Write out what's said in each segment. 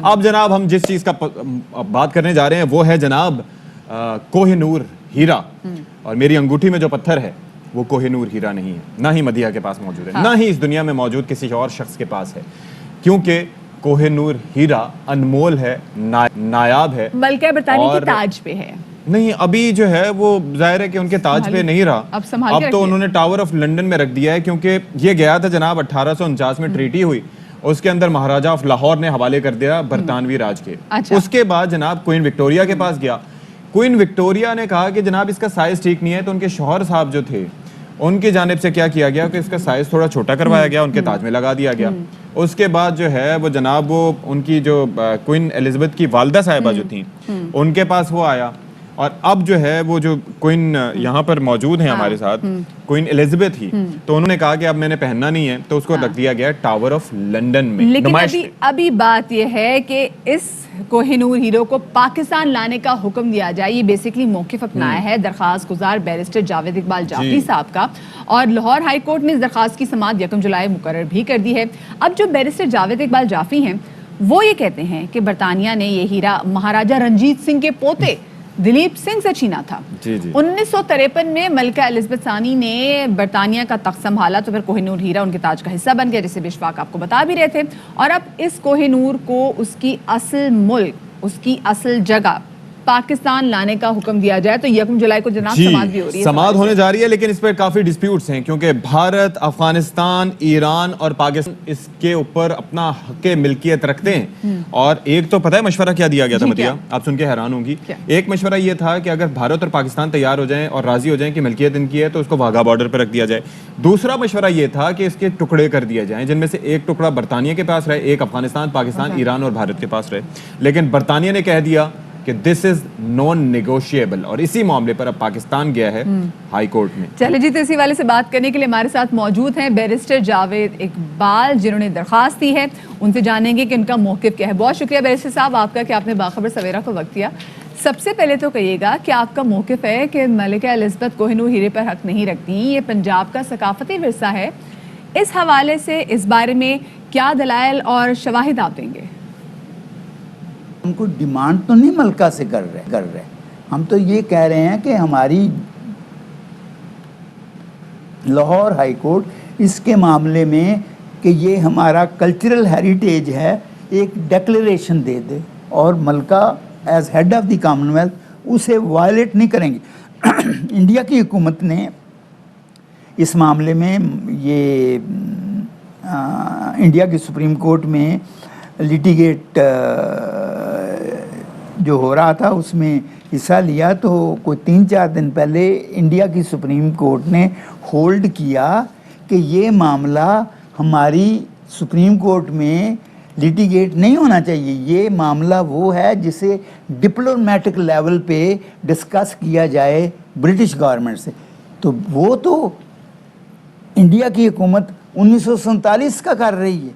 اب جناب ہم جس چیز کا بات کرنے جا رہے ہیں وہ ہے جناب کوہ نور ہیرا، اور میری انگوٹھی میں جو پتھر ہے وہ کوہ نور ہیرا نہیں ہے، نہ ہی مدیحہ کے پاس موجود ہے، نہ ہی اس دنیا میں موجود کسی اور شخص کے پاس ہے، کیونکہ کوہ نور ہیرا انمول ہے، نایاب ہے، بلکہ برطانیہ کے تاج پہ ہے۔ نہیں ابھی جو ہے وہ ظاہر ہے کہ ان کے تاج پہ نہیں رہا، اب تو انہوں نے ٹاور آف لنڈن میں رکھ دیا ہے، کیونکہ یہ گیا تھا جناب 1849 میں ٹریٹی ہوئی، اس کے اندر مہاراجہ آف لاہور نے حوالے کر دیا برطانوی راج کے۔ اس کے بعد جناب کوئن وکٹوریا کے پاس گیا، کوئن وکٹوریا نے کہا کہ جناب اس کا سائز ٹھیک نہیں ہے، تو ان کے شوہر صاحب جو تھے ان کی جانب سے کیا کیا گیا کہ اس کا سائز تھوڑا چھوٹا کروایا گیا، ان کے تاج میں لگا دیا گیا۔ اس کے بعد جو ہے وہ جناب وہ ان کی جو کوئن ایلزابتھ کی والدہ صاحبہ جو تھیں ان کے پاس وہ آیا، اور اب جو ہے وہ جو کوئن یہاں پر موجود ہیں ہمارے ساتھ کوئن ایلزابتھ ہی، تو انہوں نے کہا کہ اب میں نے پہننا نہیں ہے، تو اس کو رکھ دیا گیا ٹاور آف لنڈن میں۔ لیکن ابھی بات یہ ہے کہ اس کوہ نور ہیرو کو پاکستان لانے کا حکم دیا جائے، یہ بیسیکلی موقف اپنایا ہے درخواست گزار بیرسٹر جاوید اقبال جعفری صاحب کا، اور لاہور ہائی کورٹ نے اس درخواست کی سماعت 1 جولائی مقرر بھی کر دی ہے۔ اب جو بیرسٹر جاوید اقبال جعفری ہیں وہ یہ کہتے ہیں کہ برطانیہ نے یہ ہیرا مہاراجہ رنجیت سنگھ کے پوتے دلیپ سنگھ سے چھینا تھا۔ 1953 میں ملکہ الزبتھ ثانی نے برطانیہ کا تخت سنبھالا تو پھر کوہ نور ہیرا ان کے تاج کا حصہ بن گیا، جسے بشفاق آپ کو بتا بھی رہے تھے، اور اب اس کوہ نور کو اس کی اصل ملک، اس کی اصل جگہ پاکستان لانے کا حکم دیا جائے۔ تو 1 جولائی کو جناب سماعت بھی ہو رہی ہے، سماعت ہونے جا رہی ہے، لیکن اس پہ کافی ڈسپیوٹس ہیں، کیونکہ بھارت، افغانستان، ایران اور پاکستان اس کے اوپر اپنا حق ملکیت رکھتے ہیں۔ اور ایک تو پتہ ہے مشورہ کیا دیا گیا تھا مدیحہ، آپ سن کے حیران ہوں گی، ایک مشورہ یہ تھا کہ اگر بھارت اور پاکستان تیار ہو جائیں اور راضی ہو جائیں کہ ملکیت ان کی ہے تو اس کو واگھا بارڈر پہ رکھ دیا جائے۔ دوسرا مشورہ یہ تھا کہ اس کے ٹکڑے کر دیے جائیں، جن میں سے ایک ٹکڑا برطانیہ کے پاس رہے، ایک افغانستان، پاکستان، ایران اور بھارت کے پاس رہے، لیکن برطانیہ نے کہہ دیا کہ دس از نان نیگوشیبل، اور اسی معاملے پر اب پاکستان گیا ہے ہائی کورٹ میں۔ چلے جی، تو اسی والے سے بات کرنے کے لیے ہمارے ساتھ موجود ہیں بیرسٹر جاوید اقبال، جنہوں نے درخواست دی ہے، ان سے جانیں گے کہ ان کا موقف کیا ہے۔ بہت شکریہ بیرسٹر صاحب آپ کا کہ آپ نے باخبر سویرا کو وقت دیا۔ سب سے پہلے تو کہیے گا کہ آپ کا موقف ہے کہ ملکہ الزبتھ کوہ نور ہیرے پر حق نہیں رکھتی، یہ پنجاب کا ثقافتی ورثہ ہے، اس حوالے سے اس بارے میں کیا دلائل اور شواہد آپ دیں گے؟ ہم کو ڈیمانڈ تو نہیں ملکہ سے کر رہے، ہم تو یہ کہہ رہے ہیں کہ ہماری لاہور ہائی کورٹ اس کے معاملے میں کہ یہ ہمارا کلچرل ہیریٹیج ہے ایک ڈیکلریشن دے دے، اور ملکہ as head of the commonwealth ویلتھ اسے وائلیٹ نہیں کریں گے۔ انڈیا کی حکومت نے اس معاملے میں یہ انڈیا کی سپریم کورٹ میں لیٹیگیٹ جو ہو رہا تھا اس میں حصہ لیا، تو کوئی 3-4 دن پہلے انڈیا کی سپریم کورٹ نے ہولڈ کیا کہ یہ معاملہ ہماری سپریم کورٹ میں لیٹیگیٹ نہیں ہونا چاہیے، یہ معاملہ وہ ہے جسے ڈپلومیٹک لیول پہ ڈسکس کیا جائے برٹش گورنمنٹ سے۔ تو وہ تو انڈیا کی حکومت 1947 کا کر رہی ہے،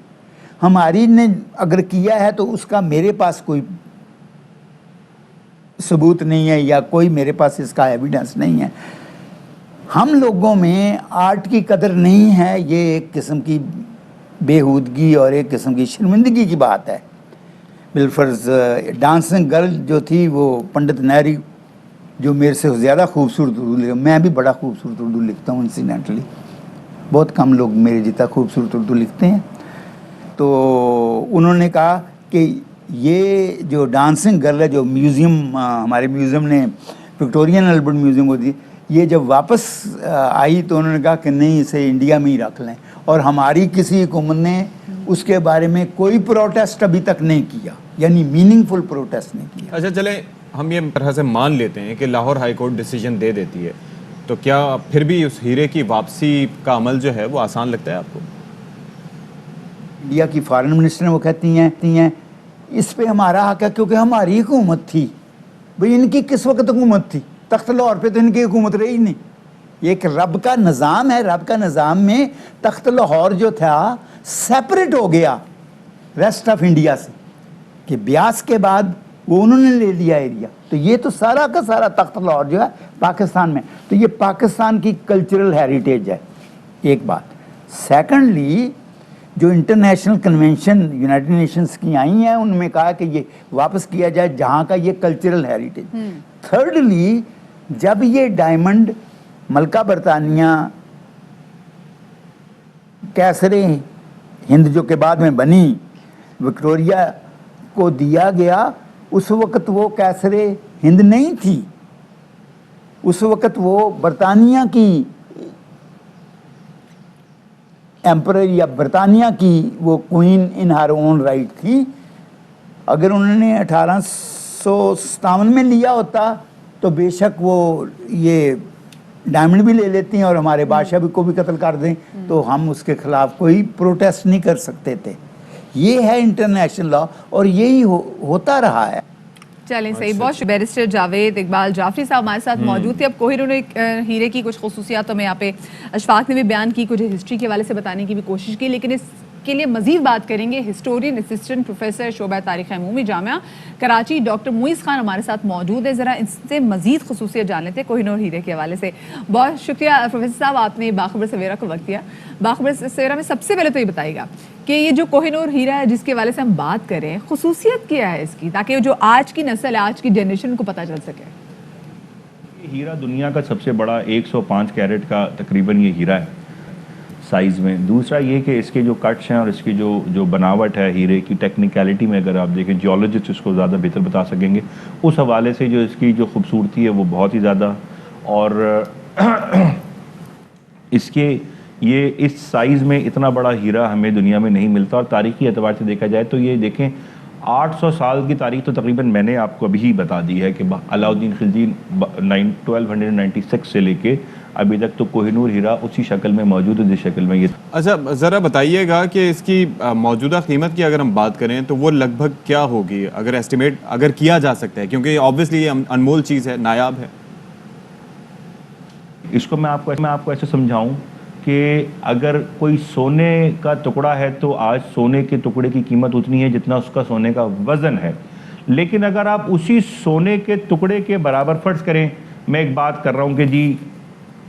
ہماری نے اگر کیا ہے تو اس کا میرے پاس کوئی ثبوت نہیں ہے، یا کوئی میرے پاس اس کا ایویڈنس نہیں ہے۔ ہم لوگوں میں آرٹ کی قدر نہیں ہے، یہ ایک قسم کی بےہودگی اور ایک قسم کی شرمندگی کی بات ہے۔ بالفرض ڈانسنگ گرل جو تھی وہ پنڈت نہری، جو میرے سے زیادہ خوبصورت اردو لکھا، میں بھی بڑا خوبصورت اردو لکھتا ہوں انسیڈنٹلی، بہت کم لوگ میرے جتنا خوبصورت اردو لکھتے ہیں، تو انہوں نے کہا کہ یہ جو ڈانسنگ گرل ہے جو میوزیم ہمارے میوزیم نے وکٹورین البرٹ میوزیم کو دی، یہ جب واپس آئی تو انہوں نے کہا کہ نہیں اسے انڈیا میں ہی رکھ لیں، اور ہماری کسی حکومت نے اس کے بارے میں کوئی پروٹیسٹ ابھی تک نہیں کیا، یعنی میننگ فل پروٹیسٹ نہیں کیا۔ اچھا چلیں ہم یہ طرح سے مان لیتے ہیں کہ لاہور ہائی کورٹ ڈیسیجن دے دیتی ہے، تو کیا پھر بھی اس ہیرے کی واپسی کا عمل جو ہے وہ آسان لگتا ہے آپ کو؟ انڈیا کی فارن منسٹر وہ کہتی ہیں اس پہ ہمارا حق ہے کیونکہ ہماری حکومت تھی۔ بھئی ان کی کس وقت حکومت تھی؟ تخت لاہور پہ تو ان کی حکومت رہی نہیں، یہ ایک رب کا نظام ہے، رب کا نظام میں تخت لاہور جو تھا سیپریٹ ہو گیا ریسٹ آف انڈیا سے، کہ بیاس کے بعد وہ انہوں نے لے لیا ایریا، تو یہ تو سارا کا سارا تخت لاہور جو ہے پاکستان میں، تو یہ پاکستان کی کلچرل ہیریٹیج ہے، ایک بات۔ سیکنڈلی جو انٹرنیشنل کنونشن یونائٹڈ نیشنز کی آئی ہیں ان میں کہا کہ یہ واپس کیا جائے جہاں کا یہ کلچرل ہیریٹیج. تھرڈلی جب یہ ڈائمنڈ ملکہ برطانیہ کیسر ہند جو کہ بعد میں بنی وکٹوریہ کو دیا گیا، اس وقت وہ کیسر ہند نہیں تھی، اس وقت وہ برطانیہ کی ایمپرر یا برطانیہ کی وہ کوئین ان ہر اون رائٹ تھی. اگر انہوں نے 1857 میں لیا ہوتا تو بے شک وہ یہ ڈائمنڈ بھی لے لیتی ہیں اور ہمارے بادشاہ بھی کو بھی قتل کر دیں تو ہم اس کے خلاف کوئی پروٹیسٹ نہیں کر سکتے تھے. یہ ہے انٹرنیشنل لا اور یہی ہوتا رہا ہے. چلیں صحیح. بہت بیرسٹر جاوید اقبال جعفری صاحب ہمارے ساتھ موجود تھے. اب کوہ نور ہیرے کی کچھ خصوصیات تو میں یہاں پہ اشفاق نے بھی بیان کی، کچھ ہسٹری کے حوالے سے بتانے کی بھی کوشش کی، لیکن اس کے لیے مزید بات کریں گے ہسٹورین اسسٹنٹ پروفیسر شعبہ تاریخ عمومی جامعہ کراچی ڈاکٹر معیز خان ہمارے ساتھ موجود ہے. ذرا اس سے مزید خصوصیت جان لیتے ہیں کوہ نور ہیرے کے حوالے سے. بہت شکریہ پروفیسر صاحب، آپ نے باخبر سویرا کو وقت دیا. باخبر سویرا میں سب سے پہلے تو یہ بتائیے گا کہ یہ جو کوہ نور ہیرا ہے جس کے حوالے سے ہم بات کریں، خصوصیت کیا ہے اس کی، تاکہ جو آج کی نسل ہے، آج کی جنریشن کو پتہ چل سکے. ہیرا دنیا کا سب سے بڑا 105 کیرٹ کا تقریباً یہ ہیرا ہے سائز میں. دوسرا یہ کہ اس کے جو کٹس ہیں اور اس کی جو بناوٹ ہے ہیرے کی ٹیکنیکلٹی میں اگر آپ دیکھیں، جیولوجسٹ اس کو زیادہ بہتر بتا سکیں گے، اس حوالے سے جو اس کی جو خوبصورتی ہے وہ بہت ہی زیادہ، اور اس کے یہ اس سائز میں اتنا بڑا ہیرا ہمیں دنیا میں نہیں ملتا. اور تاریخی اعتبار سے دیکھا جائے تو یہ دیکھیں 800 سال کی تاریخ تو تقریباً میں نے آپ کو ابھی بتا دی ہے کہ علاء الدین خلجی 1296 سے لے کے ابھی تک تو کوہ نور ہیرا اسی شکل میں موجود ہے جس شکل میں یہ. اچھا ذرا بتائیے گا کہ اس کی موجودہ قیمت کی اگر ہم بات کریں تو وہ لگ بھگ کیا ہوگی، اگر ایسٹیمیٹ اگر کیا جا سکتا ہے، کیونکہ آبویسلی یہ انمول چیز ہے، نایاب ہے. اس کو میں آپ کو ایسے سمجھاؤں کہ اگر کوئی سونے کا ٹکڑا ہے تو آج سونے کے ٹکڑے کی قیمت اتنی ہے جتنا اس کا سونے کا وزن ہے. لیکن اگر آپ اسی سونے کے ٹکڑے کے برابر فرض کریں، میں ایک بات کر رہا ہوں کہ جی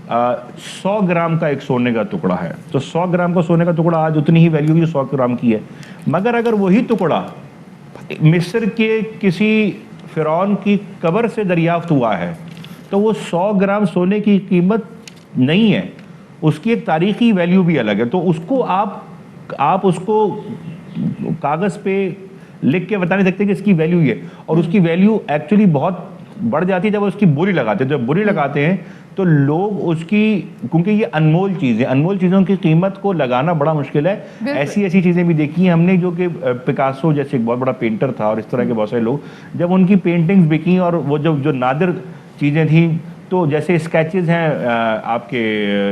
100 گرام کا ایک سونے کا ٹکڑا ہے تو 100 گرام کا سونے کا ٹکڑا آج اتنی ہی ویلیو جو 100 گرام کی ہے. مگر اگر وہی ٹکڑا مصر کے کسی فرعون کی قبر سے دریافت ہوا ہے تو وہ 100 گرام سونے کی قیمت نہیں ہے، اس کی ایک تاریخی ویلیو بھی الگ ہے. تو اس کو آپ اس کو کاغذ پہ لکھ کے بتا نہیں سکتے کہ اس کی ویلیو یہ، اور اس کی ویلیو ایکچولی بہت بڑھ جاتی ہے جب اس کی بولی لگاتے ہیں. جب بولی لگاتے ہیں تو لوگ اس کی، کیونکہ یہ انمول چیزیں، انمول چیزوں کی قیمت کو لگانا بڑا مشکل ہے. ایسی چیزیں بھی دیکھی ہیں ہم نے، جو کہ پکاسو جیسے ایک بہت بڑا پینٹر تھا اور اس طرح کے بہت سارے لوگ، جب ان کی پینٹنگز بکیں اور وہ جو نادر چیزیں تھیں، تو جیسے اسکیچز ہیں آپ کے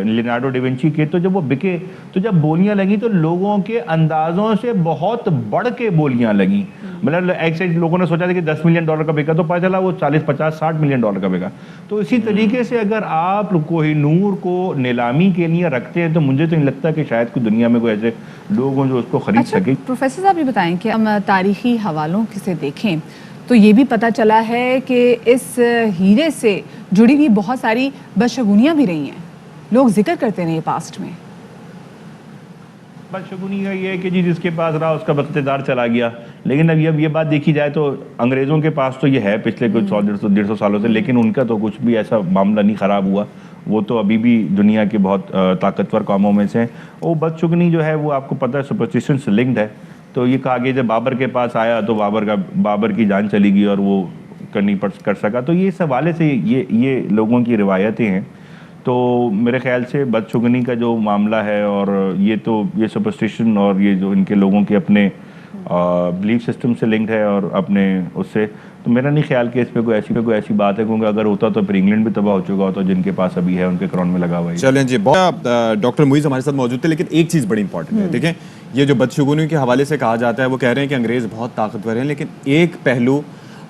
لیونارڈو ڈیونچی کے، تو جب وہ بکے تو جب بولیاں لگیں تو لوگوں کے اندازوں سے بہت بڑھ کے بولیاں لگیں. مطلب ایک سے لوگوں نے سوچا تھا کہ $10 ملین کا بکا تو پتہ چلا وہ 40 50 60 ملین ڈالر کا بکا. تو اسی طریقے سے اگر آپ کوہ نور کو نیلامی کے لیے رکھتے ہیں تو مجھے تو نہیں لگتا کہ شاید کوئی دنیا میں کوئی ایسے لوگ ہوں جو اس کو خرید سکیں. پروفیسر صاحب یہ بتائیں کہ ہم تاریخی حوالوں سے دیکھیں تو یہ بھی پتہ چلا ہے کہ اس ہیرے سے جڑی ہوئی بہت ساری بدشگونیاں بھی رہی ہیں، لوگ ذکر کرتے رہے پاسٹ میں. بدشگونی کا یہ ہے کہ جی جس کے پاس رہا اس کا اقتدار چلا گیا. لیکن اب یہ بات دیکھی جائے تو انگریزوں کے پاس تو یہ ہے پچھلے کچھ 100 سالوں سے، لیکن ان کا تو کچھ بھی ایسا معاملہ نہیں خراب ہوا. وہ تو ابھی بھی دنیا کے بہت طاقتور قوموں میں سے ہیں. وہ بدشگونی جو ہے وہ آپ کو پتہ ہے سپرسٹیشن سے لنکڈ ہے. تو یہ کہا کہ جب بابر کے پاس آیا تو بابر کی جان چلی گئی اور وہ کرنی کر سکا. تو یہ اس حوالے سے یہ لوگوں کی روایتیں ہیں. تو میرے خیال سے بدشگونی کا جو معاملہ ہے اور یہ سپرسٹیشن اور یہ جو ان کے لوگوں کے اپنے بلیف سسٹم سے لنکڈ ہے اور اپنے اس سے، تو میرا نہیں خیال کہ اس پہ کوئی ایسی بات ہے، کیونکہ اگر ہوتا تو پھر انگلینڈ بھی تباہ ہو چکا ہوتا جن کے پاس ابھی ہے ان کے کراؤن میں لگا ہوا ہے. چلیں جی، بہت ڈاکٹر معیز ہمارے ساتھ موجود تھے. لیکن ایک چیز بڑی امپورٹنٹ ہے، دیکھیں یہ جو بدشگونی کے حوالے سے کہا جاتا ہے، وہ کہہ رہے ہیں کہ انگریز بہت طاقتور ہیں، لیکن ایک پہلو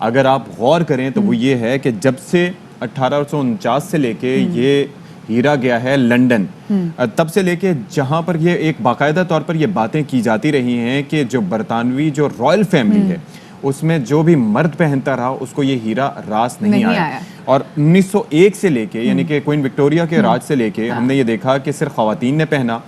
اگر آپ غور کریں تو وہ یہ ہے کہ جب سے 1849 سے لے کے یہ ہیرا گیا ہے لنڈن، تب سے لے کے جہاں پر یہ ایک باقاعدہ طور پر یہ باتیں کی جاتی رہی ہیں کہ جو برطانوی جو رائل فیملی ہے اس میں جو بھی مرد پہنتا رہا اس کو یہ ہیرا راس نہیں آیا. اور 1901 سے لے کے یعنی کہ کوئن وکٹوریا کے راج سے لے کے ہم نے یہ دیکھا کہ صرف خواتین نے پہنا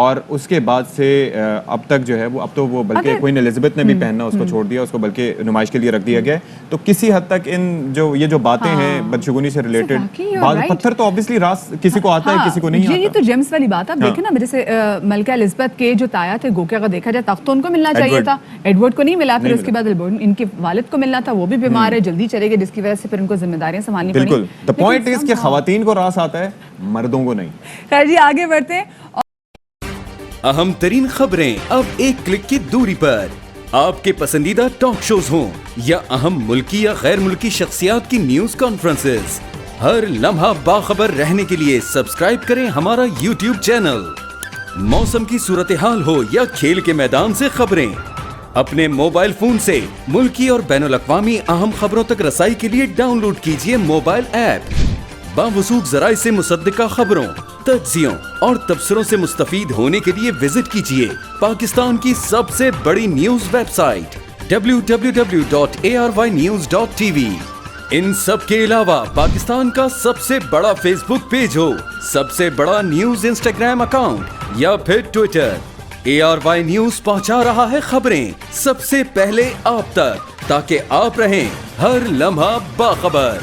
اور اس کے بعد سے اب تک جو ہے وہ اب تو وہ بلکہ کوئن الزبتھ نے بھی پہننا اس کو چھوڑ دیا, اس کو بلکہ نمائش کے لیے رکھ دیا گیا ہے. تو کسی حد تک ان جو یہ جو باتیں ہیں بدشگونی سے ریلیٹڈ, بعض پتھر تو obviously راز کسی کو آتا ہے کسی کو نہیں آتا. یہ تو جیمز والی بات آپ دیکھیں نا, جیسے ملکہ الزبتھ کے جو تایا تھے گو کہ اگر دیکھا جائے تخت تو ان کو ملنا چاہیے تھا, ایڈورڈ کو نہیں ملا, پھر اس کے بعد ان کے والد کو ملنا تھا, وہ بھی بیمار ہے, جلدی چلے گئے, جس کی وجہ سے پھر ان کو ذمہ داریاں سنبھالنی پڑی. بالکل, the point is کہ خواتین کو راس آتا ہے, مردوں کو نہیں. خیر جی آگے بڑھتے ہیں. اہم ترین خبریں اب ایک کلک کی دوری پر, آپ کے پسندیدہ ٹاک شوز ہوں یا اہم ملکی یا غیر ملکی شخصیات کی نیوز کانفرنسز, ہر لمحہ باخبر رہنے کے لیے سبسکرائب کریں ہمارا YouTube چینل. موسم کی صورتحال ہو یا کھیل کے میدان سے خبریں, اپنے موبائل فون سے ملکی اور بین الاقوامی اہم خبروں تک رسائی کے لیے ڈاؤن لوڈ کیجیے موبائل ایپ. باوثوق ذرائع سے مصدقہ خبروں, تجزیوں اور تبصروں سے مستفید ہونے کے لیے وزٹ کیجیے پاکستان کی سب سے بڑی نیوز ویب سائٹ www.arYnews.tv. ان سب کے علاوہ پاکستان کا سب سے بڑا فیس بک پیج ہو, سب سے بڑا نیوز انسٹاگرام اکاؤنٹ یا پھر ٹویٹر, ARY نیوز پہنچا رہا ہے خبریں سب سے پہلے آپ تک, تاکہ آپ رہیں ہر لمحہ باخبر.